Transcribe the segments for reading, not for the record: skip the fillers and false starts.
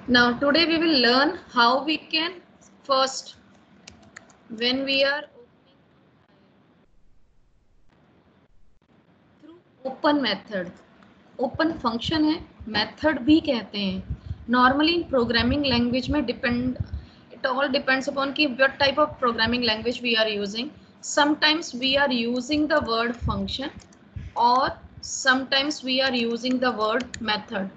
Now today we will learn how we can first, when we are opening a file through open method. Open function है, method भी कहते हैं. Normally in programming language में depend, it all depends upon कि what type of programming language we are using. Sometimes we are using the word function or sometimes we are using the word method.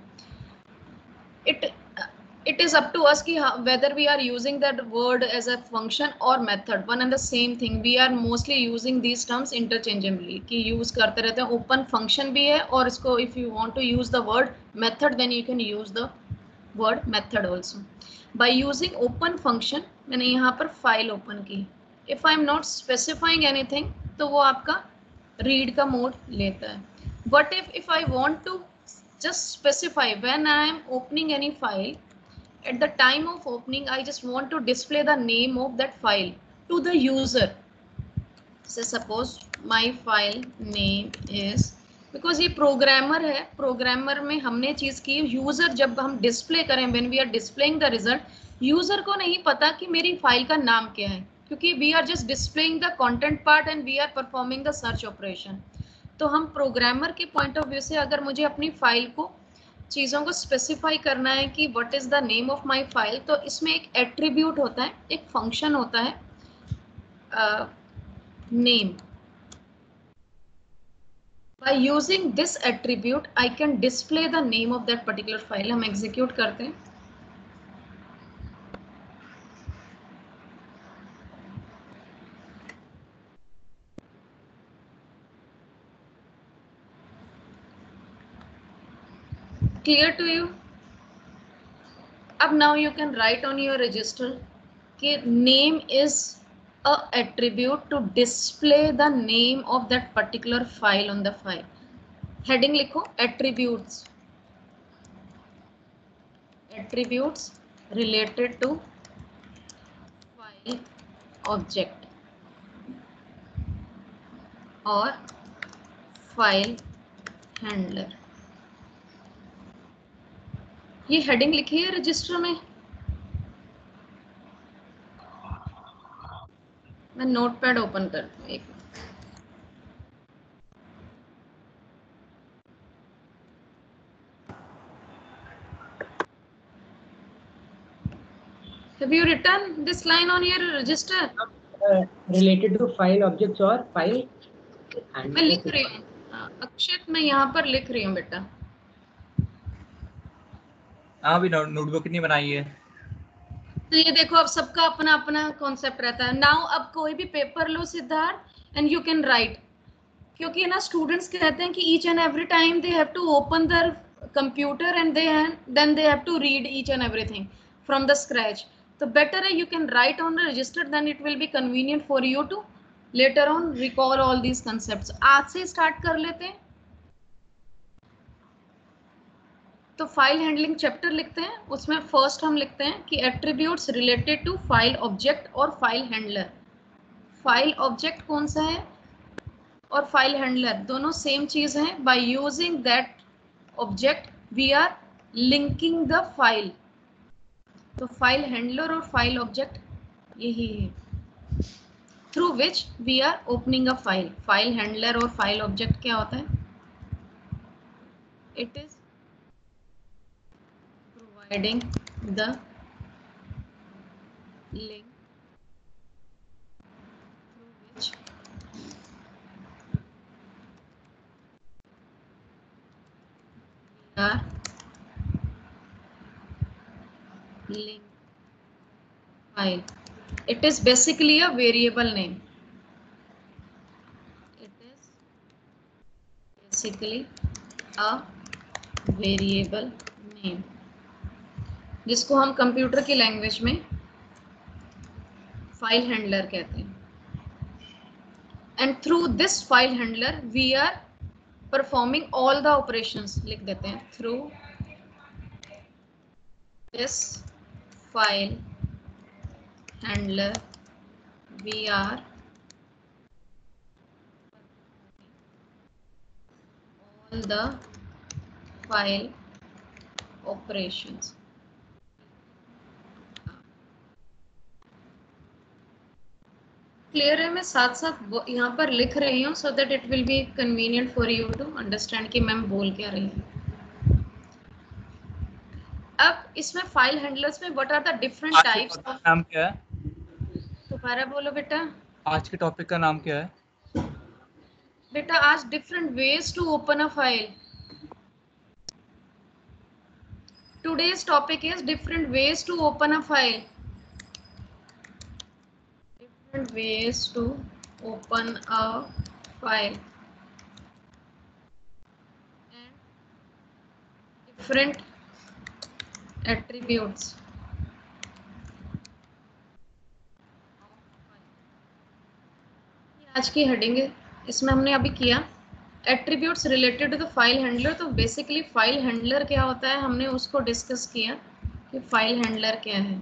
It is up to us ki whether we are using that word as a function or method, one and the same thing. We are mostly using these terms interchangeably कि use करते रहते हैं. open function भी है और इसको if you want to use the word method then you can use the word method also. By using open function मैंने यहाँ पर फाइल ओपन की. if I am not specifying anything तो वो आपका read का मोड लेता है. What if I want to just specify when I am opening any file, at the time of opening I just want to display the name of that file to the user. So suppose my file name is, because ये programmer है, programmer में हमने चीज की user जब हम display करें, when we are displaying the result, user को नहीं पता कि मेरी फाइल का नाम क्या है, क्योंकि we are just displaying the content part and we are performing the search operation. तो हम प्रोग्रामर के पॉइंट ऑफ व्यू से अगर मुझे अपनी फाइल को चीज़ों को स्पेसिफाई करना है कि what is the name of my file, तो इसमें एक एट्रीब्यूट होता है, एक फंक्शन होता है name. By using this attribute I can display the name of that particular file. हम एग्जीक्यूट करते हैं. Clear to you? अब now you can write on your register कि name is a attribute to display the name of that particular file on the file. Heading लिखो attributes. Attributes related to file object और file handler. ये heading लिखी है register में. मैं notepad open करती हूँ एक. Have you written this line on your register? Related to file objects or file handler. मैं लिख रही हूँ अक्षत, मैं यहाँ पर लिख रही हूँ बेटा. हाँ भी नोटबुक कितनी बनाई है? तो ये देखो अब सबका अपना अपना कॉन्सेप्ट रहता है. नाउ अब कोई भी पेपर लो Siddharth and you can write, क्योंकि ना स्टूडेंट्स कहते हैं कि each and every time they have to open their computer and then they have to read each and everything from the scratch. तो बेटर है you can write on the register, then it will be convenient for you to later on recall all these concepts. आज से start कर लेते हैं. तो file handling chapter लिखते हैं, उसमें फर्स्ट हम लिखते हैं कि attributes related to file object और फाइल हैंडलर. फाइल ऑब्जेक्ट कौन सा है और फाइल हैंडलर दोनों सेम चीज है. By using that object we are linking the file. तो फाइल हैंडलर और फाइल ऑब्जेक्ट यही है through which we are opening a file. File handler और फाइल ऑब्जेक्ट क्या होता है? It is providing the link through which we are link file. It is basically a variable name. It is basically a variable name जिसको हम computer की language में file handler कहते हैं. And through this file handler we are performing all the operations. लिख देते हैं through this file handler we are all the file operations. Clear है? मैं साथ साथ यहाँ पर लिख रही हूँ so that it will be convenient for you to understand कि मैम बोल क्या रही है। अब इसमें फाइल हैंडलर्स में व्हाट आर द डिफरेंट आज के टाइप्स टॉपिक का ऑफ, नाम क्या है? दोबारा बोलो बेटा। आज के टॉपिक का नाम क्या है? बेटा आज different ways to open a file. Today's topic is different ways to open a file. Different ways to open a file and different attributes. आज की हेडिंग है, इसमें हमने अभी किया attributes related to the file handler. तो basically file handler क्या होता है हमने उसको डिस्कस किया कि फाइल हैंडलर क्या है।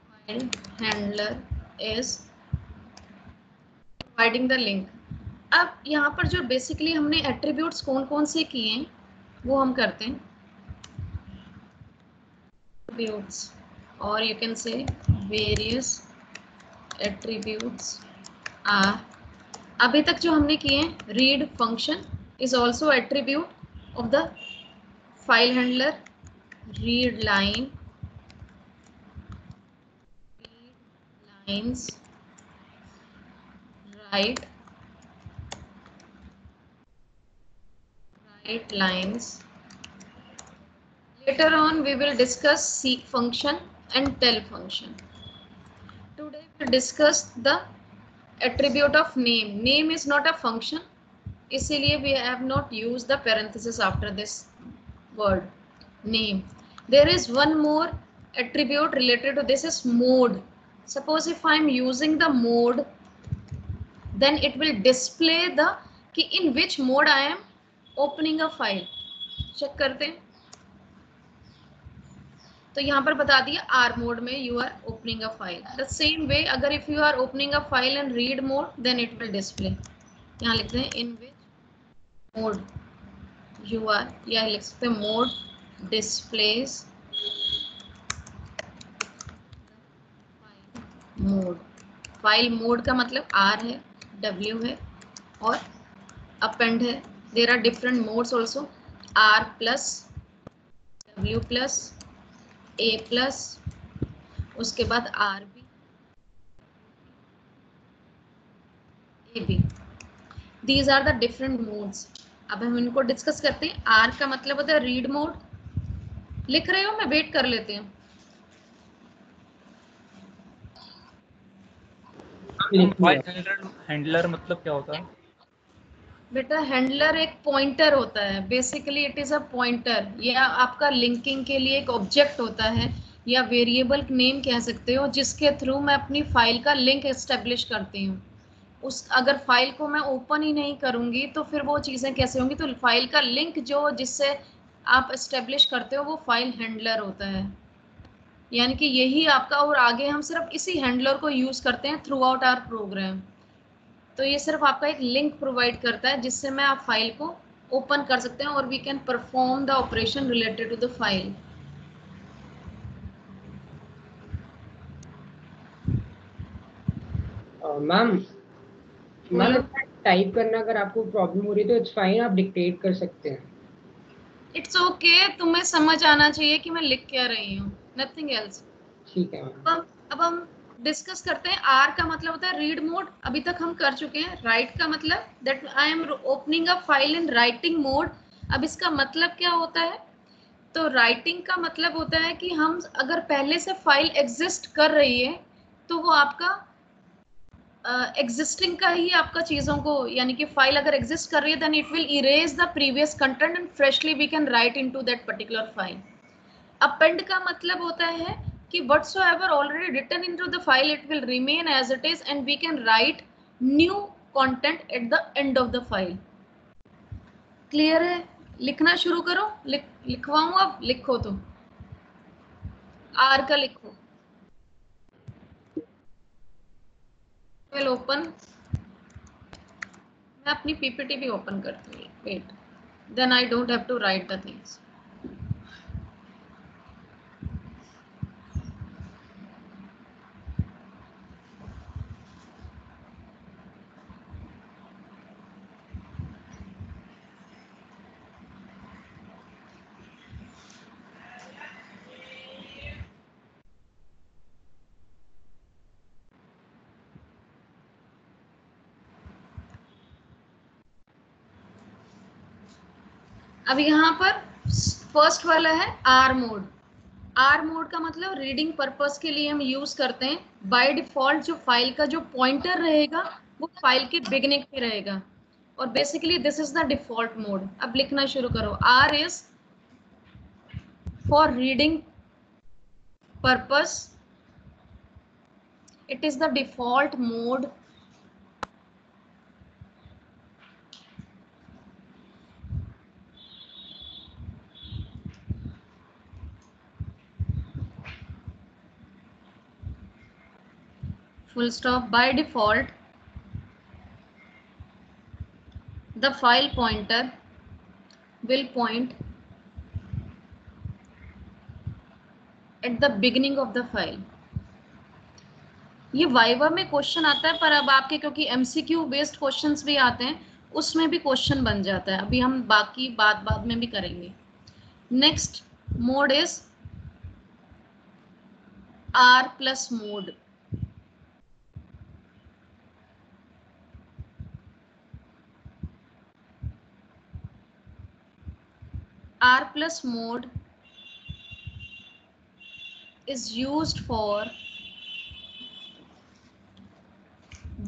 File handler is providing the link. अब यहाँ पर जो बेसिकली हमने एट्रीब्यूट्स कौन कौन से किए हैं वो हम करते हैं। एट्रीब्यूट्स और you can say various attributes are, अभी तक जो हमने किए हैं read function is also attribute of the file handler, read line, lines, write lines. Later on we will discuss seek function and tell function. Today we will discuss the attribute of name. Name is not a function, इसीलिए we have not used the parenthesis after this word name. There is one more attribute related to this is mode. Suppose if I am using the mode, then it will display the कि in which mode I am opening a file. Check करते हैं। तो यहाँ पर बता दिया R mode में you are opening a file. The same way अगर if you are opening a file in read mode then it will display. यहाँ लिखते हैं in which mode you are, या लिख सकते हैं mode displays mode. File mode का मतलब आर है, डब्ल्यू है और अपेंड है। There are different modes also, R plus, W plus, A plus, उसके बाद R B, A B. These are the different modes. अब हम इनको डिस्कस करते हैं। आर का मतलब होता है रीड मोड। लिख रहे हो? मैं वेट कर लेती हूँ। फाइल हैंडलर मतलब क्या होता है? बेटा हैंडलर एक पॉइंटर होता है, basically it is a pointer, या आपका लिंकिंग के लिए एक ऑब्जेक्ट होता है या वेरिएबल नेम कह सकते हो जिसके थ्रू मैं अपनी फाइल का लिंक एस्टेब्लिश करती हूँ। उस अगर फाइल को मैं ओपन ही नहीं करूंगी तो फिर वो चीज़ें कैसे होंगी? तो फाइल का लिंक जो जिससे आप एस्टेब्लिश करते हो वो फाइल हैंडलर होता है। यानी कि यही आपका, और आगे हम सिर्फ इसी हैंडलर को यूज करते हैं थ्रू आउट आवर प्रोग्राम। तो ये सिर्फ आपका एक लिंक प्रोवाइड करता है जिससे मैं आप फाइल को ओपन कर सकते हैं और we can perform the operation related to the file. Ma'am ma'am type करना अगर आपको प्रॉब्लम हो रही है तो इट्स फाइन, आप डिक्टेट कर सकते हैं। इट्स ओके, तुम्हें समझ आना चाहिए कि मैं लिख क्या रही हूँ, नथिंग एल्स। ठीक है मैम। अब हम डिस्कस करते हैं। आर का मतलब होता है रीड मोड, अभी तक हम कर चुके हैं। राइट का मतलब that I am opening a file in writing mode. अब इसका मतलब क्या होता है? तो राइटिंग का मतलब होता है कि हम अगर पहले से फाइल एग्जिस्ट कर रही है तो वो आपका एग्जिस्टिंग का ही आपका चीजों को, यानी कि फाइल अगर एग्जिस्ट कर रही है then it will erase the previous content and freshly we can write into that particular file. Append का मतलब होता है कि whatsoever already written into the file it will remain as it is and we can write new content at the end of the file। Clear है? लिखना शुरू करो। लिखवाऊं? अब लिखो तो आर का लिखो। विल ओपन, मैं अपनी पीपीटी भी ओपन करती हूँ, wait, then I don't have to write the things. अब यहाँ पर फर्स्ट वाला है आर मोड। आर मोड का मतलब रीडिंग पर्पस के लिए हम यूज करते हैं। बाय डिफॉल्ट जो फाइल का जो पॉइंटर रहेगा वो फाइल के बिगनिंग पे रहेगा, और basically this is the default mode. अब लिखना शुरू करो। R is for reading purpose, it is the default mode full stop. By default the file pointer will point at the beginning of the file. ये viva में question आता है, पर अब आपके क्योंकि एमसीक्यू बेस्ड क्वेश्चंस भी आते हैं उसमें भी क्वेश्चन बन जाता है। अभी हम बाकी बात बाद में भी करेंगे। Next mode is R plus mode. R plus mode is used for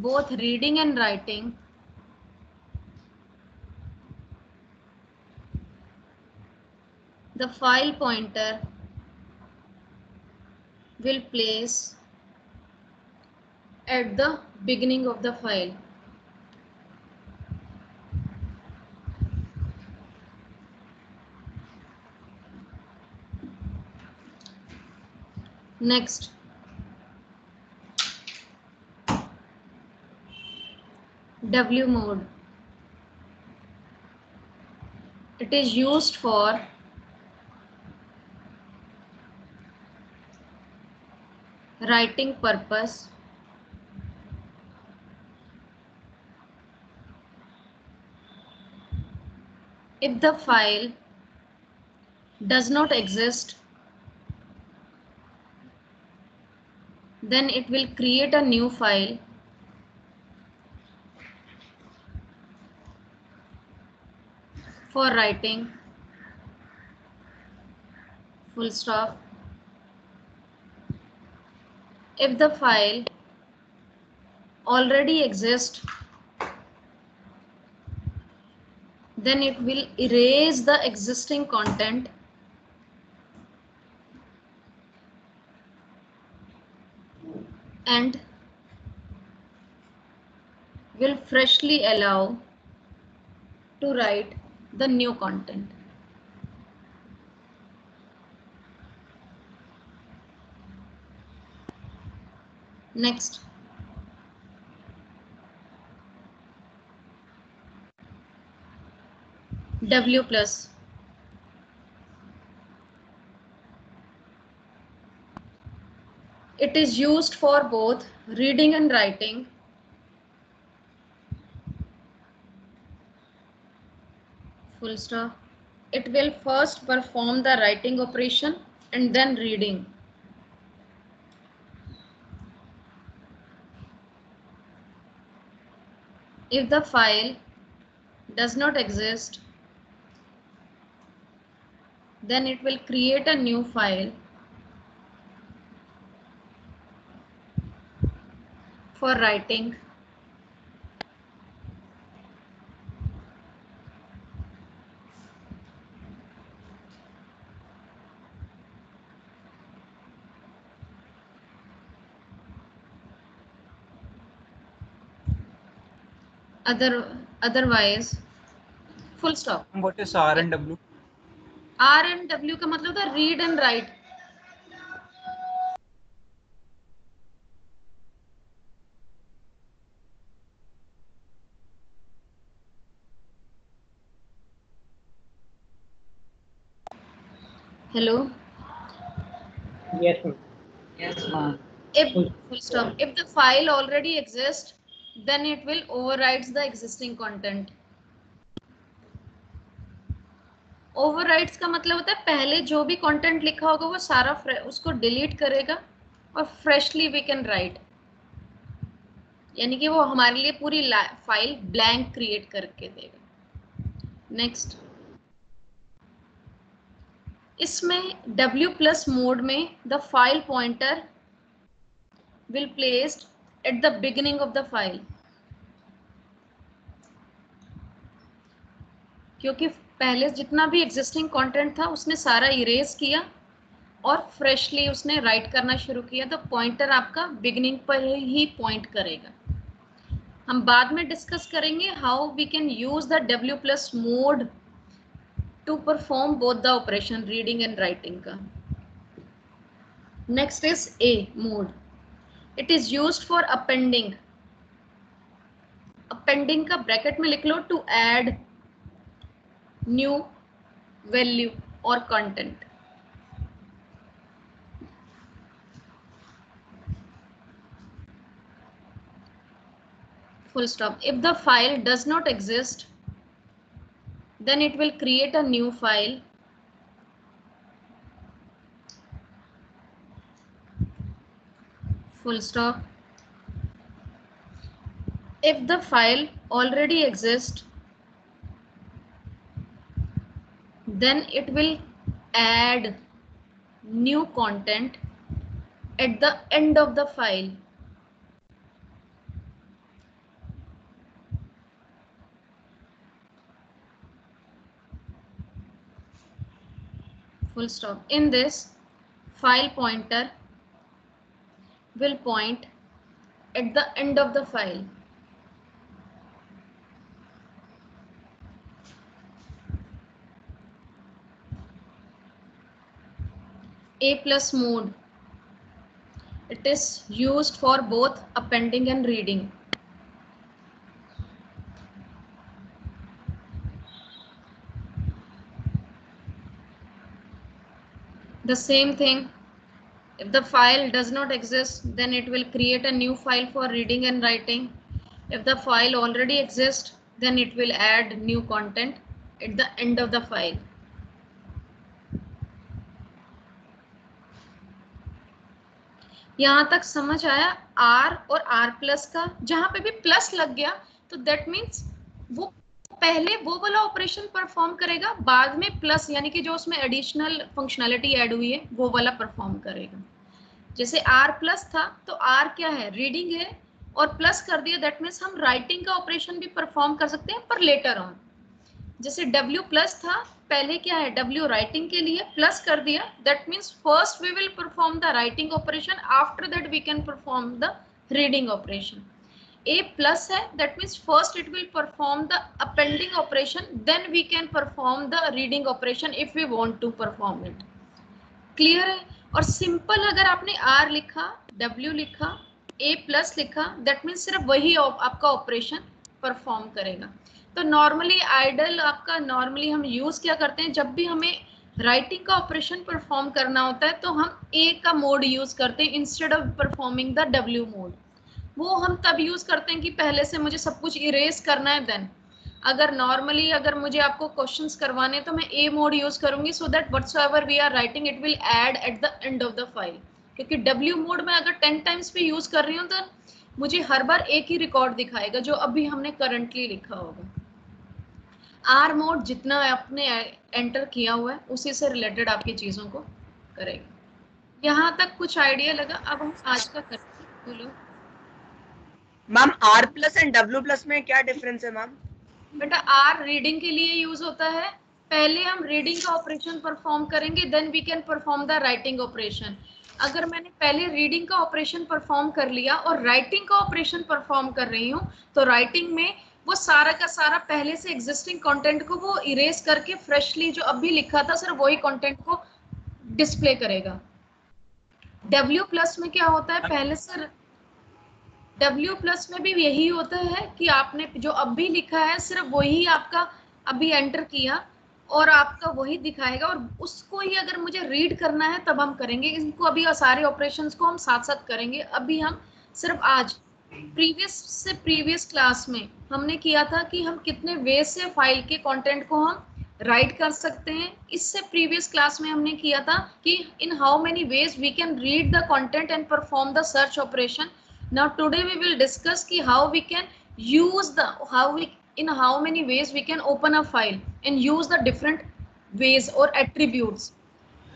both reading and writing the file pointer will place at the beginning of the file. Next, W mode. It is used for writing purpose. If the file does not exist, then it will create a new file for writing, full stop. If the file already exists, then it will erase the existing content and will freshly allow to write the new content. Next, W plus. It is used for both reading and writing. Full stop. It will first perform the writing operation and then reading. If the file does not exist, then it will create a new file for writing. Otherwise, full stop. What is R and W? R and W का मतलब था read and write. Hello. Yes, ma'am. Yes, ma'am. If full stop. If the file already exists, then it will overwrite the existing content. Overwrites का मतलब होता है पहले जो भी कंटेंट लिखा होगा वो सारा उसको डिलीट करेगा और फ्रेशली वी कैन राइट, यानी कि वो हमारे लिए पूरी फाइल ब्लैंक क्रिएट करके देगा। नेक्स्ट, इसमें W+ मोड में the file pointer will placed at the beginning of the file, क्योंकि पहले जितना भी एग्जिस्टिंग कंटेंट था उसने सारा इरेज किया और फ्रेशली उसने राइट करना शुरू किया, तो पॉइंटर आपका बिगिनिंग पर ही पॉइंट करेगा। हम बाद में डिस्कस करेंगे how we can use the W+ mode to perform both the operation reading and writing का। Next is A mode. It is used for appending. Appending का ब्रैकेट में लिख लो टू ऐड न्यू वैल्यू और content. Full stop. If the file does not exist, then it will create a new file. Full stop. If the file already exists, then it will add new content at the end of the file. Full stop. In this, file pointer will point at the end of the file. A+ mode. It is used for both appending and reading. The same thing. If the file does not exist, then it will create a new file for reading and writing. If the file already exists, then it will add new content at the end of the file. यहाँ तक समझ आया? R और R+ का जहां पे भी plus लग गया तो दैट मीन्स वो पहले वो वाला ऑपरेशन परफॉर्म करेगा, बाद में प्लस यानी कि जो उसमें एडिशनल फंक्शनैलिटी ऐड हुई है वो वाला परफॉर्म करेगा। जैसे R+ था तो R क्या है? रीडिंग है, और प्लस कर दिया दैट मीन्स हम राइटिंग का ऑपरेशन भी परफॉर्म कर सकते हैं पर लेटर ऑन। जैसे W+ था, पहले क्या है? W राइटिंग के लिए, प्लस कर दिया that means first we will perform the writing operation, after that we can perform the reading operation. A+ है, that means first it will perform the appending operation, then we can perform the reading operation if we want to perform it. Clear है? और simple अगर आपने R लिखा, W लिखा, A+ लिखा, that means सिर्फ वही आपका ऑपरेशन परफॉर्म करेगा। तो नॉर्मली आइडल आपका नॉर्मली हम यूज क्या करते हैं, जब भी हमें राइटिंग का ऑपरेशन परफॉर्म करना होता है तो हम A का मोड यूज करते हैं instead of performing the W mode. वो हम तब यूज करते हैं कि पहले से मुझे सब कुछ इरेज करना है। देन अगर नॉर्मली अगर मुझे आपको क्वेश्चंस करवाने तो मैं A मोड यूज करूंगी so that whatsoever we are writing it will add at the end of the file. क्योंकि W मोड में अगर 10 टाइम्स भी यूज कर रही हूँ तो मुझे हर बार एक ही रिकॉर्ड दिखाएगा जो अभी हमने करंटली लिखा होगा। R मोड जितना आपने एंटर किया हुआ है उसी से रिलेटेड आपकी चीजों को करेगा। यहाँ तक कुछ आइडिया लगा? अब हम आज का करते हैं। बोलो मैम, R+ एंड W+ में क्या डिफरेंस है मैम? बेटा R रीडिंग के लिए यूज होता है, पहले हम रीडिंग का ऑपरेशन परफॉर्म करेंगे then we can perform the writing operation. अगर मैंने पहले रीडिंग का ऑपरेशन परफॉर्म कर लिया और राइटिंग का ऑपरेशन परफॉर्म कर रही हूँ तो राइटिंग में वो सारा का सारा पहले से एग्जिस्टिंग कंटेंट को वो इरेज करके फ्रेशली जो अभी लिखा था सिर्फ वही कंटेंट को डिस्प्ले करेगा। W+ में क्या होता है, पहले से W+ में भी यही होता है कि आपने जो अभी लिखा है सिर्फ वही आपका अभी एंटर किया और आपका वही दिखाएगा, और उसको ही अगर मुझे रीड करना है तब हम करेंगे। इनको अभी सारे ऑपरेशंस को हम साथ साथ करेंगे। अभी हम सिर्फ आज प्रीवियस क्लास में हमने किया था कि हम कितने वे से फाइल के कंटेंट को हम राइट कर सकते हैं। इससे प्रीवियस क्लास में हमने किया था कि in how many ways we can read the content and perform the search operation. Now today we will discuss ki how we can use in how many ways we can open a file and use the different ways or attributes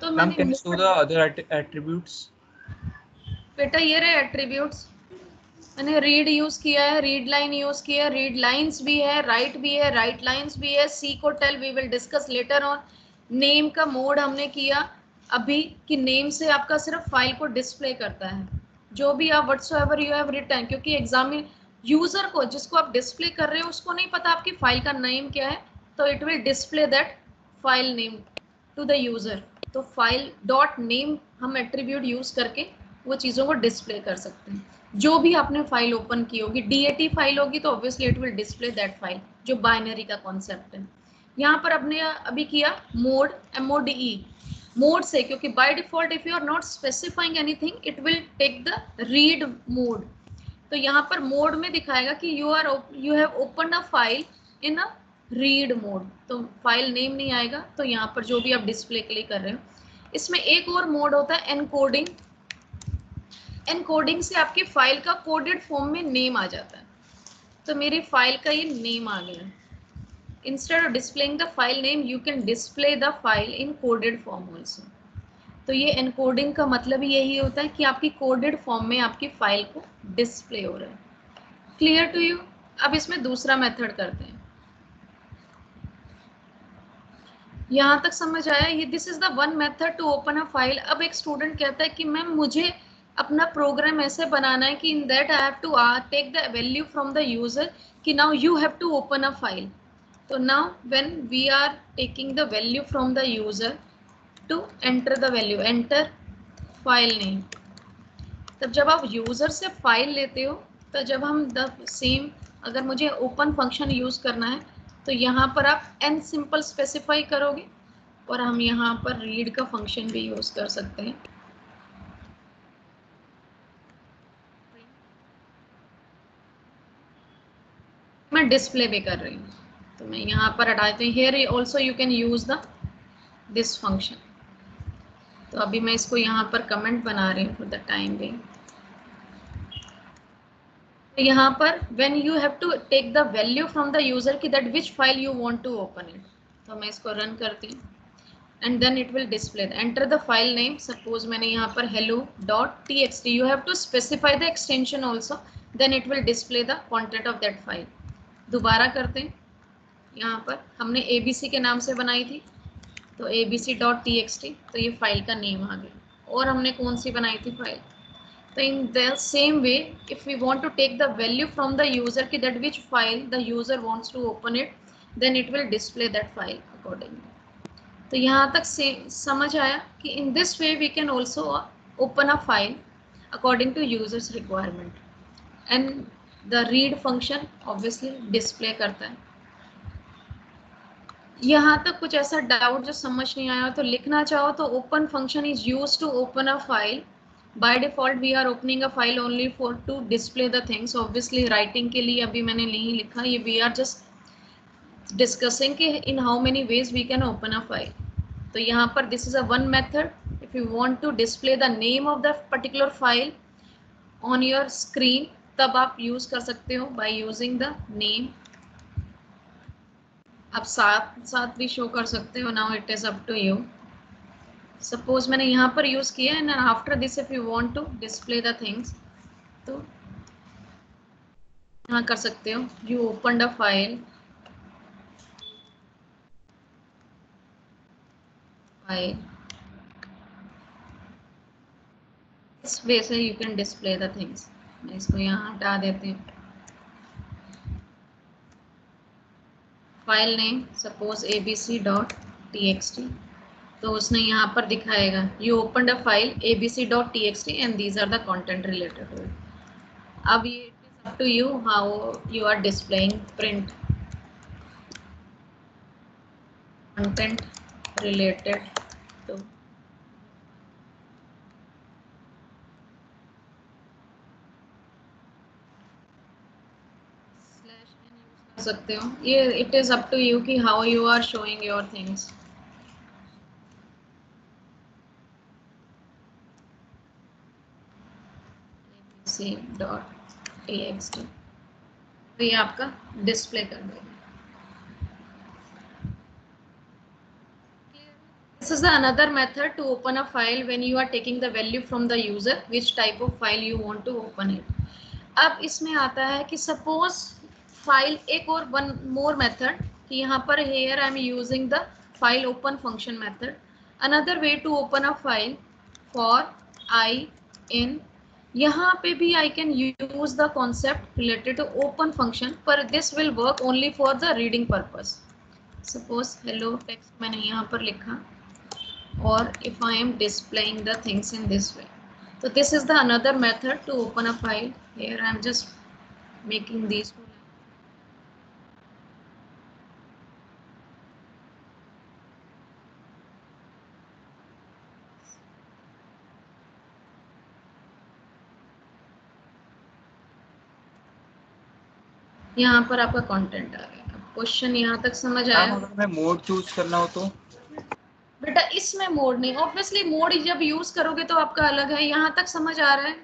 तो ma'am मैंने can you show the other attributes? बेटा ये रहे attributes, मैंने read use किया है, read line use किया है, रीड लाइंस भी है, राइट भी है, राइट लाइंस भी है, सी को tell we will discuss later on. Name का मोड हमने किया अभी कि नेम से आपका सिर्फ फाइल को डिस्प्ले करता है, जो भी आप व्हाट्सएवर यू हैव रिटन, क्योंकि एग्जाम यूजर को जिसको आप डिस्प्ले कर रहे हो उसको नहीं पता आपकी फाइल का नेम क्या है, तो it will display that file name to the user. तो फाइल डॉट नेम हम एट्रीब्यूट यूज करके वो चीज़ों को डिस्प्ले कर सकते हैं। जो भी आपने फाइल ओपन की होगी, DAT फाइल होगी तो obviously it will display that file, जो बाइनरी का कॉन्सेप्ट है। यहाँ पर आपने अभी किया मोड, MODE मोड से, क्योंकि by default if you are not specifying anything it will take the read mode. तो यहाँ पर मोड में दिखाएगा कि you have open a file in a read mode, तो फाइल नेम नहीं आएगा। तो यहाँ पर जो भी आप डिस्प्ले के लिए कर रहे हो, इसमें एक और मोड होता है एनकोडिंग। एनकोडिंग से आपकी फाइल का कोडेड फॉर्म में नेम आ जाता है, तो मेरी फाइल का ये नेम आ गया। Instead of displaying the file name you can display the file in coded form also. तो ये एनकोडिंग का मतलब ही यही होता है कि आपकी कोडेड फॉर्म में आपकी फाइल को डिस्प्ले हो रहा है। Clear to you? अब इसमें दूसरा मेथड करते हैं। यहाँ तक समझ आया? ये this is the one method to open a file. अब एक स्टूडेंट कहता है कि मैम मुझे अपना प्रोग्राम ऐसे बनाना है कि in that I have to take the value from the user, कि now you have to open a file. तो now when we are taking the value from the user to enter the value, enter file name. तब जब आप user से file लेते हो, तो जब हम द सेम, अगर मुझे ओपन फंक्शन यूज करना है तो यहाँ पर आप एन सिंपल स्पेसिफाई करोगे, और हम यहाँ पर रीड का फंक्शन भी यूज कर सकते हैं। मैं डिस्प्ले भी कर रही हूँ, तो मैं यहाँ पर हटाती हूँ। Here also you can use the this function. तो अभी मैं इसको यहाँ पर कमेंट बना रही हूँ फॉर द टाइम बिंग। यहाँ पर when you have to take the value from the user कि that which file you want to open it, तो मैं इसको रन करती हूँ and then it will display enter the file name। suppose मैंने यहाँ पर hello.txt, you have to specify the extension also, then it will display the content of that file। दोबारा करते हैं, यहाँ पर हमने ABC के नाम से बनाई थी, तो abc.txt, तो ये फाइल का नेम आ गया। और हमने कौन सी बनाई थी file? So in the same way, if we want to take the value from the user कि that which file the user wants to open it, then it will display that file accordingly। तो यहाँ तक से समझ आया कि in this way we can also open a file according to user's requirement, and the read function obviously display करता है। यहाँ तक कुछ ऐसा डाउट जो समझ नहीं आया तो लिखना चाहो तो open function is used to open a file। by default we are opening a file only for to display the things। obviously writing के लिए अभी मैंने नहीं लिखा, ये we are just discussing कि in how many ways we can open a file। तो यहाँ पर this is a one method। if you want to display the name of the particular file on your screen, तब आप use कर सकते हो by using the name। आप साथ साथ भी शो कर सकते हो। now it is up to you। Suppose मैंने यहाँ पर यूज किया है, and after this if you want to display the things, तो यहाँ कर सकते हो यू ओपन द फाइल, इस वे से you can display the things. मैं इसको यहाँ हटा देती हूँ। फाइल नेम सपोज abc.txt, तो उसने यहाँ पर दिखाएगा you open the file abc.txt and these are the content related to it. अब ये it is up to you how you are displaying print content related to. कर सकते हो, ये it is up to you कि how you are showing your things. abc.txt, तो ये आपका डिस्प्ले कर देगा। This is the another method to open a file when you are taking the value from the user, which type of file you want to open it. अब इसमें आता है कि suppose file एक और one more method कि यहाँ पर here I am using the file open function method. Another way to open a file for I in, यहाँ पे भी I can use the concept related to open function, पर this will work only for the reading purpose. Suppose hello text मैंने यहाँ पर लिखा, or if I am displaying the things in this way. So this is the another method to open a file. Here I am just making these two. यहाँ पर आपका content आ गया। Question यहाँ तक समझ आया? अगर मैं मोड चूज करना हो तो बेटा इसमें मोड नहीं, ऑब्वियसली मोड जब यूज करोगे तो आपका अलग है। यहाँ तक समझ आ रहा है?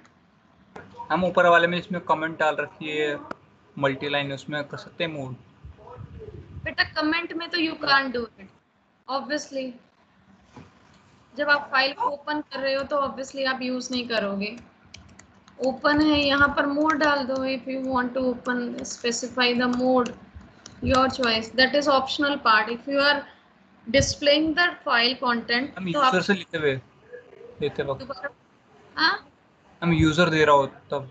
हम ऊपर वाले में इसमें कमेंट डाल रखी है मल्टी लाइन, उसमें कर सकते हैं मोड। बेटा कमेंट में तो you can't do it obviously. जब आप फाइल को ओपन कर रहे हो तो ऑब्वियसली आप यूज नहीं करोगे। ओपन है, यहाँ पर मोड डाल दो। If you want to open specify the mode, your choice, that is optional part. If you are displaying the file content हम तो यूजर आप से लेते वक्त हाँ हम यूजर दे रहा हो तब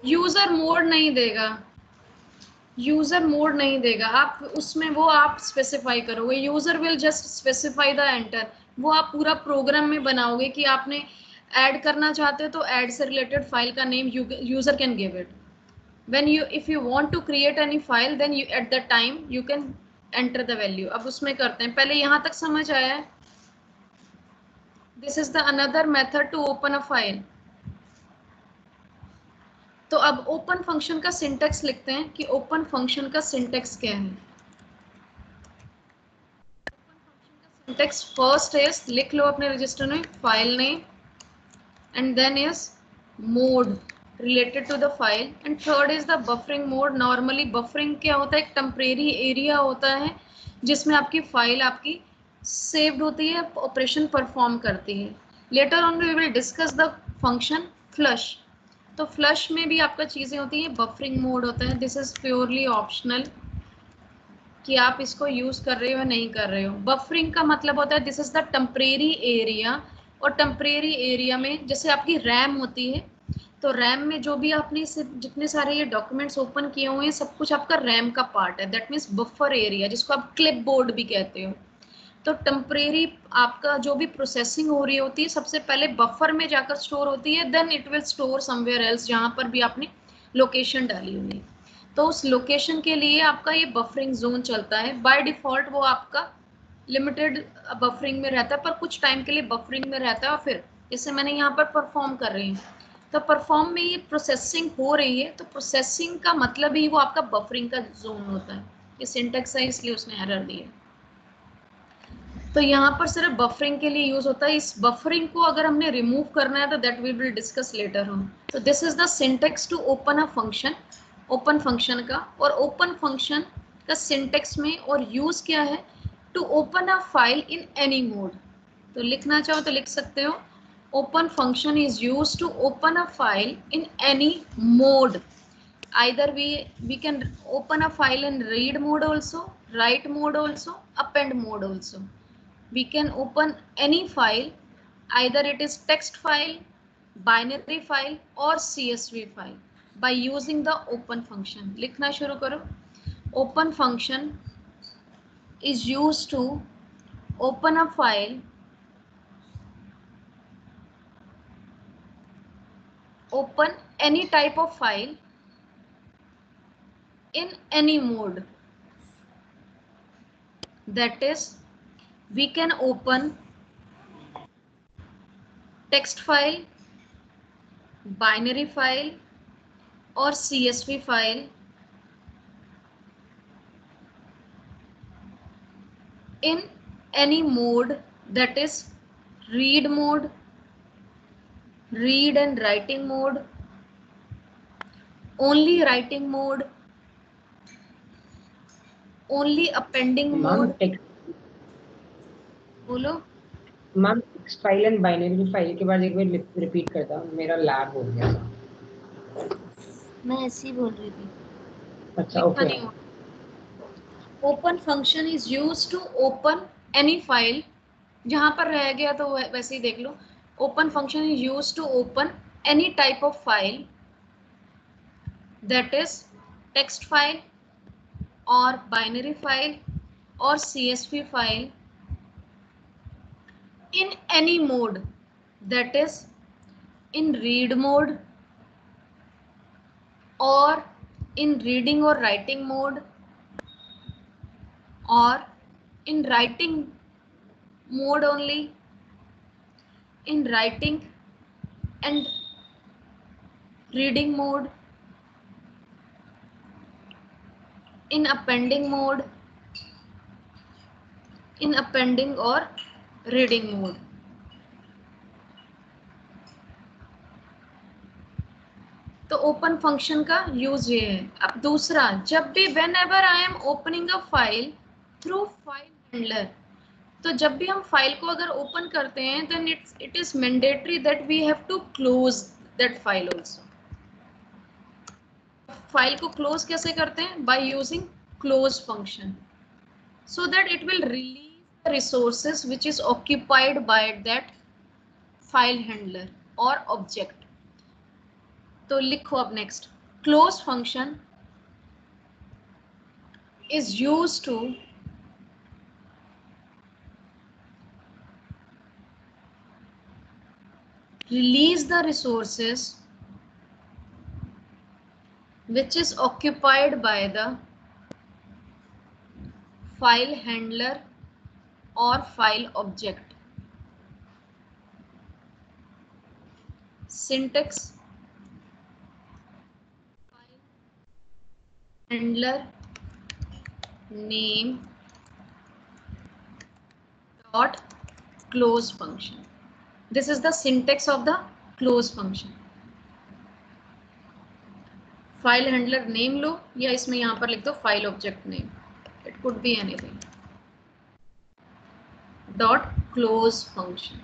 यूजर मोड नहीं देगा, यूजर मोड नहीं देगा। आप उसमें वो आप स्पेसिफाई करोगे। User will just specify the enter. वो आप पूरा प्रोग्राम में बनाओगे कि आपने ऐड करना चाहते हो तो ऐड से रिलेटेड फाइल का name user can give it. when you if you want to create any file then you at that time you can enter the value। अब उसमें करते हैं, पहले यहाँ तक समझ आया है? this is the another method to open a file। तो अब ओपन फंक्शन का सिंटेक्स लिखते हैं कि ओपन फंक्शन का सिंटेक्स क्या है। सिंटेक्स फर्स्ट इज, लिख लो अपने रजिस्टर में, file name and then is mode related to the file and third is the buffering mode। normally buffering क्या होता है? एक टेम्परेरी एरिया होता है जिसमें आपकी फाइल आपकी सेव्ड होती है, ऑपरेशन परफॉर्म करती है। Later on we will discuss the function flush. तो फ्लश में भी आपका चीजें होती हैं, बफरिंग मोड होता है। दिस इज प्योरली ऑप्शनल कि आप इसको यूज कर रहे हो या नहीं कर रहे हो। बफरिंग का मतलब होता है this is the temporary area, और टेम्परेरी एरिया में जैसे आपकी रैम होती है तो रैम में जो भी आपने जितने सारे ये डॉक्यूमेंट्स ओपन किए हुए हैं सब कुछ आपका रैम का पार्ट है। दैट मीन्स बफर एरिया, जिसको आप क्लिप बोर्ड भी कहते हो। तो टेम्परेरी आपका जो भी प्रोसेसिंग हो रही होती है सबसे पहले बफर में जाकर स्टोर होती है, then it will store somewhere else जहाँ पर भी आपने लोकेशन डाली हुई है। तो उस लोकेशन के लिए आपका ये बफरिंग जोन चलता है। बाय डिफॉल्ट वो आपका लिमिटेड बफरिंग में रहता है, पर कुछ टाइम के लिए बफरिंग में रहता है। और फिर जैसे मैंने यहाँ पर परफॉर्म कर रही हूँ तो परफॉर्म में ये प्रोसेसिंग हो रही है, तो प्रोसेसिंग का मतलब ही वो आपका बफरिंग का जोन होता है। ये सिंटेक्स है इसलिए उसने एरर दिया। तो यहाँ पर सिर्फ बफरिंग के लिए यूज होता है। इस बफरिंग को अगर हमने रिमूव करना है तो that we will discuss later on. तो this is the syntax to open a function, open function का। और ओपन फंक्शन का सिंटेक्स में और यूज क्या है? To open a file in any mode. तो लिखना चाहो तो लिख सकते हो, open function is used to open a file in any mode। either we can open a file in read mode also, write mode also, append mode also। we can open any file, either it is text file, binary file or CSV file by using the open function। लिखना शुरू करो। open function is used to open a file open any type of file in any mode। that is we can open text file, binary file or CSV file in any mode, that is read mode, read and writing mode, only writing mode, only appending mode। बोलो ma'am text file and binary file के बाद एक बार repeat करता हूँ, मेरा lag हो गया था। मैं ऐसे ही बोल रही थी, अच्छा लिखा ओके। नहीं हुआ। Open function is used to open any file, जहां पर रह गया तो वैसे ही देख लो। Open function is used to open any type of file, that is text file और बाइनरी फाइल और CSV file in any mode, that is in read mode or in reading or writing mode or in writing mode only, in writing and reading mode, in appending mode, in appending or reading mode. तो open function का use ये है। अब दूसरा, जब भी when ever I am opening a file through file handler, तो जब भी हम फाइल को अगर ओपन करते हैं then it is mandatory that we have to close that file also. File को क्लोज कैसे करते हैं? By using close function, so that it will release the resources which is occupied by that file handler or object. तो लिखो अब next, close function is used to release the resources which is occupied by the file handler or file object. Syntax: file handler name dot close function. This is the syntax of the close function. File handler name लो या इसमें यहां पर लिख दो file object name, it could be anything, dot close function.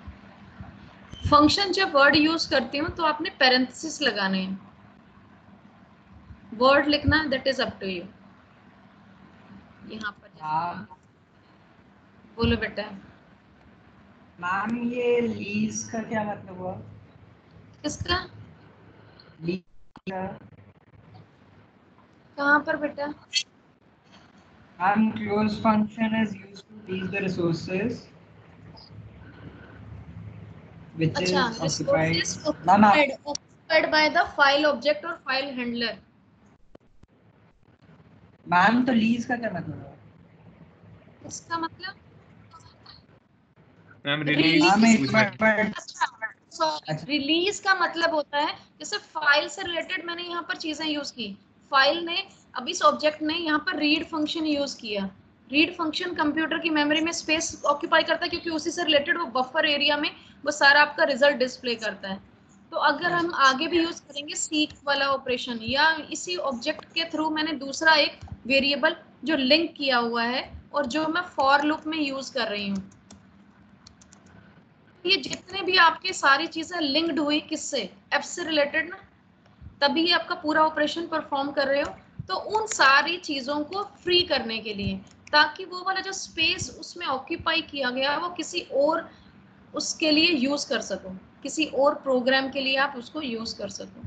Function जब word use करती हूँ तो आपने पैरेंथेसिस लगाने हैं, वर्ड लिखना that is up to you. यहाँ पर बोलो बेटा। मैम ये लीज का क्या मतलब हुआ? किसका? लीज का कहाँ पर बेटा? Ma'am close function is used to lease the resources which अच्छा, is occupied. resources ma'am occupied by the file object और file handler। मैम तो लीज का क्या मतलब है? इसका मतलब मैम रिलीज का मतलब होता है जैसे फाइल से रिलेटेड मैंने यहाँ पर चीजें यूज की, फाइल ने अब इस ऑब्जेक्ट ने यहाँ पर रीड फंक्शन यूज किया। रीड फंक्शन कंप्यूटर की मेमोरी में स्पेस ऑक्यूपाई करता है क्योंकि उसी से रिलेटेड वो बफर एरिया में वो सारा आपका रिजल्ट डिस्प्ले करता है। तो अगर हम आगे भी यूज करेंगे सीक वाला ऑपरेशन या इसी ऑब्जेक्ट के थ्रू मैंने दूसरा एक वेरिएबल जो लिंक किया हुआ है और जो मैं फॉर लूप में यूज कर रही हूँ, ये जितने भी आपके सारी चीजें लिंक्ड हुई किससे? एफ से रिलेटेड ना, तभी ये आपका पूरा ऑपरेशन परफॉर्म कर रहे हो। तो उन सारी चीजों को फ्री करने के लिए, ताकि वो वाला जो स्पेस उसमें ऑक्यूपाई किया गया वो किसी और उसके लिए यूज कर सको, किसी और प्रोग्राम के लिए आप उसको यूज कर सको।